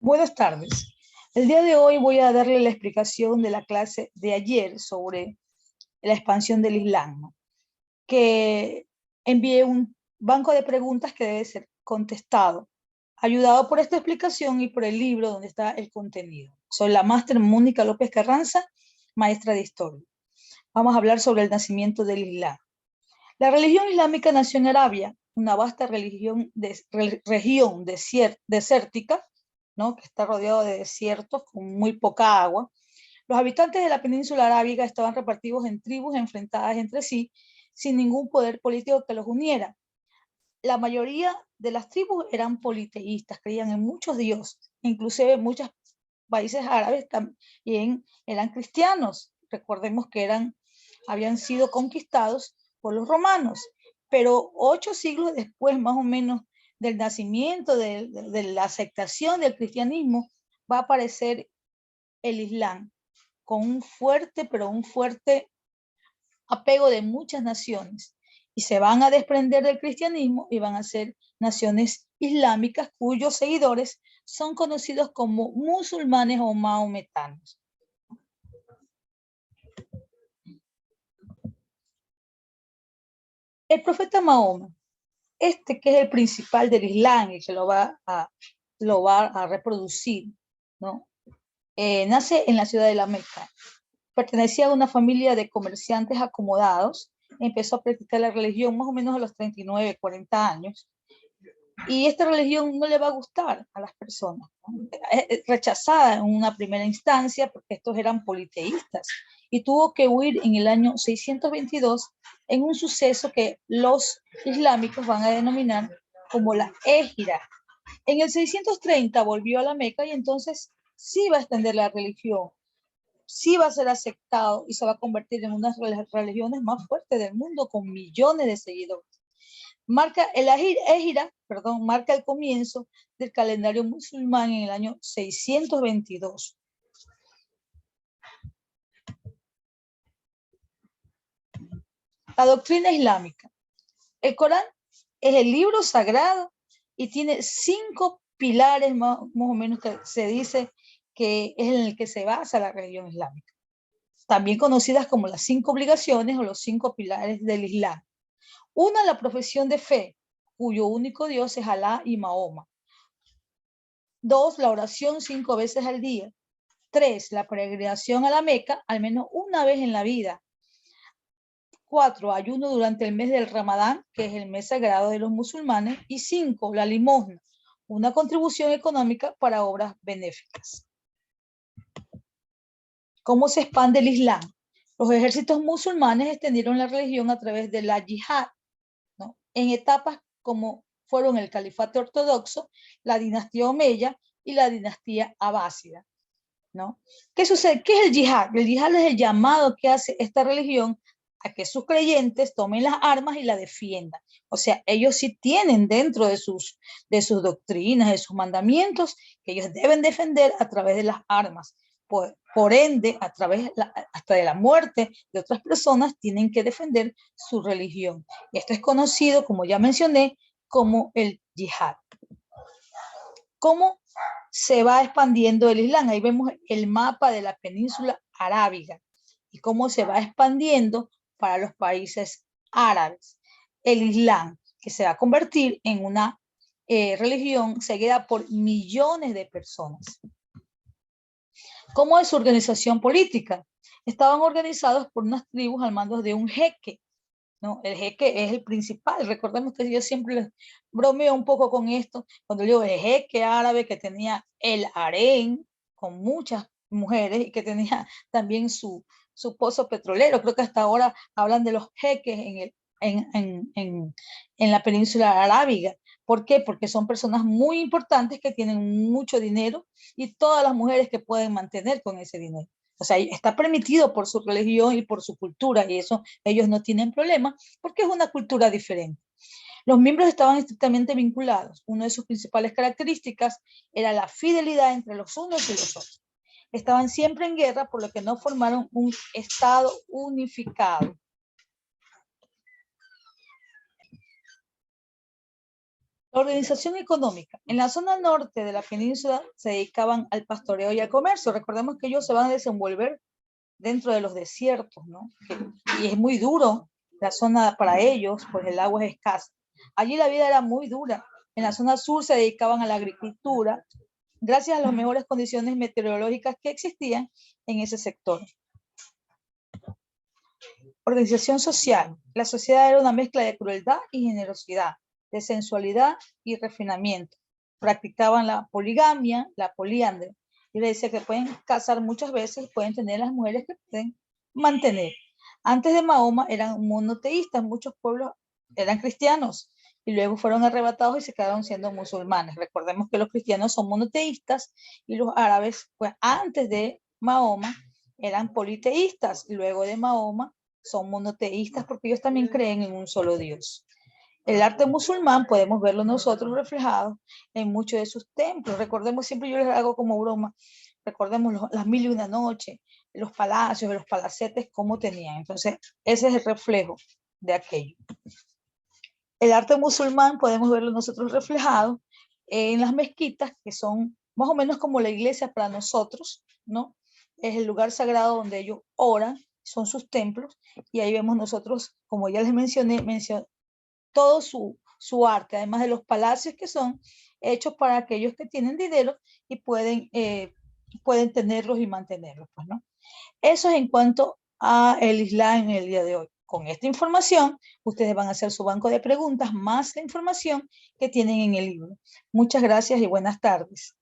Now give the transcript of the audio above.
Buenas tardes. El día de hoy voy a darle la explicación de la clase de ayer sobre la expansión del Islam, ¿no? Que envié un banco de preguntas que debe ser contestado, ayudado por esta explicación y por el libro donde está el contenido. Soy la máster Mónica López Carranza, maestra de historia. Vamos a hablar sobre el nacimiento del Islam. La religión islámica nació en Arabia, una vasta región desértica, ¿no? Que está rodeado de desiertos con muy poca agua. Los habitantes de la península arábiga estaban repartidos en tribus enfrentadas entre sí, sin ningún poder político que los uniera. La mayoría de las tribus eran politeístas, creían en muchos dioses, inclusive muchos países árabes también eran cristianos. Recordemos que habían sido conquistados por los romanos, pero 8 siglos después, más o menos, del nacimiento, de la aceptación del cristianismo, va a aparecer el Islam, con un fuerte apego de muchas naciones, y se van a desprender del cristianismo y van a ser naciones islámicas cuyos seguidores son conocidos como musulmanes o maometanos. El profeta Mahoma, que es el principal del Islam y que lo va a reproducir, ¿no? Nace en la ciudad de la Meca. Pertenecía a una familia de comerciantes acomodados. Empezó a practicar la religión más o menos a los 39, 40 años. Y esta religión no le va a gustar a las personas, ¿no? Rechazada en una primera instancia porque estos eran politeístas, y tuvo que huir en el año 622 en un suceso que los islámicos van a denominar como la Égira. En el 630 volvió a la Meca y entonces sí va a extender la religión, sí va a ser aceptado y se va a convertir en una de las religiones más fuertes del mundo con millones de seguidores. Marca el comienzo del calendario musulmán en el año 622. La doctrina islámica. El Corán es el libro sagrado y tiene 5 pilares más o menos que se dice que es en el que se basa la religión islámica, también conocidas como las 5 obligaciones o los 5 pilares del Islam. Una, la profesión de fe, cuyo único Dios es Alá y Mahoma. 2, la oración 5 veces al día. 3, la peregrinación a la Meca al menos una vez en la vida. 4, ayuno durante el mes del Ramadán, que es el mes sagrado de los musulmanes. Y 5, la limosna, una contribución económica para obras benéficas. ¿Cómo se expande el Islam? Los ejércitos musulmanes extendieron la religión a través de la yihad, ¿no? En etapas como fueron el califato ortodoxo, la dinastía omeya y la dinastía abásida, ¿no? ¿Qué sucede? ¿Qué es el yihad? El yihad es el llamado que hace esta religión a que sus creyentes tomen las armas y la defiendan. O sea, ellos sí tienen dentro de sus doctrinas, de sus mandamientos, que ellos deben defender a través de las armas. Por ende, hasta de la muerte de otras personas, tienen que defender su religión. Esto es conocido, como ya mencioné, como el yihad. ¿Cómo se va expandiendo el Islam? Ahí vemos el mapa de la península arábiga y cómo se va expandiendo para los países árabes. El Islam, que se va a convertir en una religión seguida por millones de personas. ¿Cómo es su organización política? Estaban organizados por unas tribus al mando de un jeque, ¿no? El jeque es el principal. Recordemos que yo siempre les bromeo un poco con esto, cuando digo el jeque árabe que tenía el harén con muchas mujeres y que tenía también su pozo petrolero. Creo que hasta ahora hablan de los jeques en la península arábiga. ¿Por qué? Porque son personas muy importantes que tienen mucho dinero y todas las mujeres que pueden mantener con ese dinero. O sea, está permitido por su religión y por su cultura, y eso ellos no tienen problema porque es una cultura diferente. Los miembros estaban estrictamente vinculados. Una de sus principales características era la fidelidad entre los unos y los otros. Estaban siempre en guerra, por lo que no formaron un estado unificado. La organización económica. En la zona norte de la península se dedicaban al pastoreo y al comercio. Recordemos que ellos se van a desenvolver dentro de los desiertos, ¿no? Y es muy duro la zona para ellos, pues el agua es escasa. Allí la vida era muy dura. En la zona sur se dedicaban a la agricultura, gracias a las mejores condiciones meteorológicas que existían en ese sector. Organización social. La sociedad era una mezcla de crueldad y generosidad, de sensualidad y refinamiento. Practicaban la poligamia, la poliandria. Y le dice que pueden casar muchas veces y pueden tener las mujeres que pueden mantener. Antes de Mahoma eran monoteístas, muchos pueblos eran cristianos y luego fueron arrebatados y se quedaron siendo musulmanes. Recordemos que los cristianos son monoteístas y los árabes, pues antes de Mahoma, eran politeístas y luego de Mahoma son monoteístas porque ellos también creen en un solo Dios. El arte musulmán podemos verlo nosotros reflejado en muchos de sus templos. Recordemos, siempre yo les hago como broma, recordemos las 1001 noches, los palacios, los palacetes, cómo tenían. Entonces, ese es el reflejo de aquello. El arte musulmán podemos verlo nosotros reflejado en las mezquitas, que son más o menos como la iglesia para nosotros, ¿no? Es el lugar sagrado donde ellos oran, son sus templos, y ahí vemos nosotros, como ya les mencioné todo su arte, además de los palacios que son hechos para aquellos que tienen dinero y pueden tenerlos y mantenerlos, pues, ¿no? Eso es en cuanto a el Islam en el día de hoy. Con esta información, ustedes van a hacer su banco de preguntas más la información que tienen en el libro. Muchas gracias y buenas tardes.